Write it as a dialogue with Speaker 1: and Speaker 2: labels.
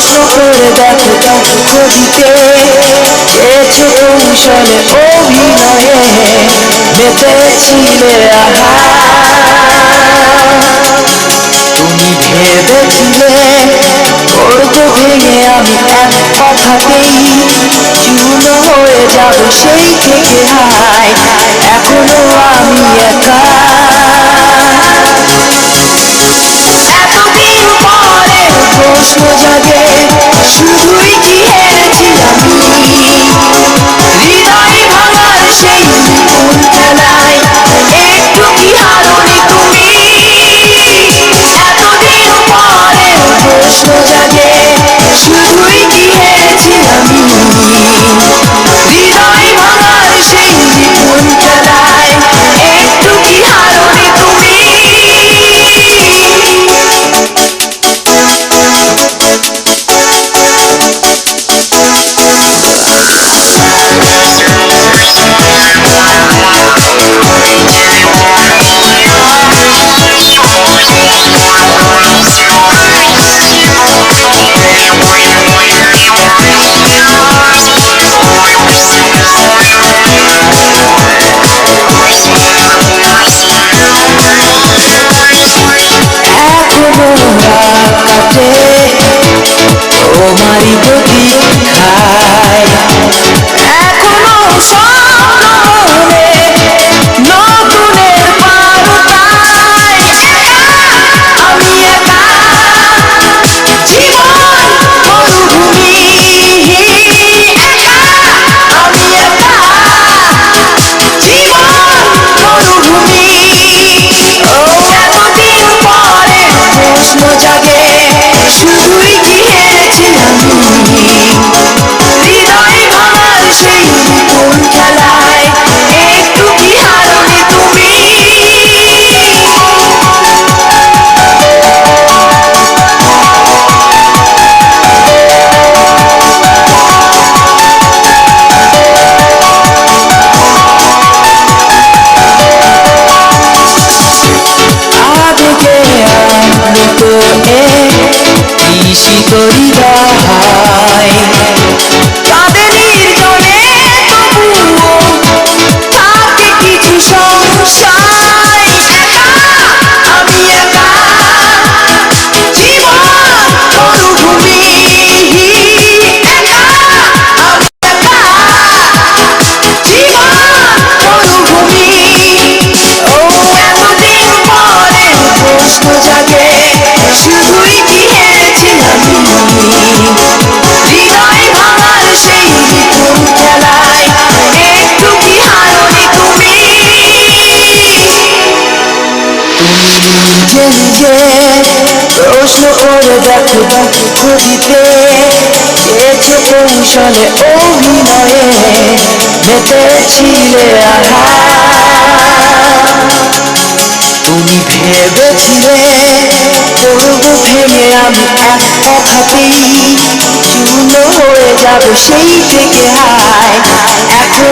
Speaker 1: প্রশ্ন করে দেখো ছবিতে চেয়েছো কৌশলে অভিনয়ে মেতেছিলে আহা তুমি ভেবেছিলে করবো ভেঙে আমি এক কথাতেই চূর্ণ হয়ে যাব সেই থেকে হাই এখনো আমি একা এতদিন পরে প্রশ্ন জাগে শুধুই কি হেরেছি আমি হৃদয় ভাঙার সেই বিপুল খেলায় একটু কি হারনি তুমি এতদিন পরে প্রশ্ন জাগে শুধুই কি হেরেছি আমি হৃদয় ভাঙার সেই বিপুল খেলায় একটু কি হারনি তুমি তোমারই প্রতীক্ষায় এখনো স্বপ্ন মনে নতুনের পারতায় আমি একা জীবন মরুভূমি একা আমি একা জীবন মরুভূমি ও এতদিন পরে প্রশ্ন জাগে শুধুই কি হেরেছি আমি হৃদয় ভাঙার সেই বিপুল খেলায় একটু কি হারনি তুমি আবেগে আপ্লুত শীত হৃদয় কাঁদে নির্জনে তবুও থাকে কিছু সংশয় একা আমি একা জীবন মরুভূমি একা আমি একা জীবন মরুভূমি ও এতদিন পরে প্রশ্ন জাগে শুধুই কি হেরেছি আমি হৃদয় ভাঙার সেই বিপুল খেলায় একটু কি হারনি তুমি নিজে নিজে প্রশ্ন করে দেখো ছবিতে চেয়েছো কৌশলে অভিনয়ে মেতেছিলে আহা তুমি ভেবেছিলে করবো ভেঙে আমি এক কথাতেই চূর্ণ হয়ে যাব সেই থেকে হায় এখন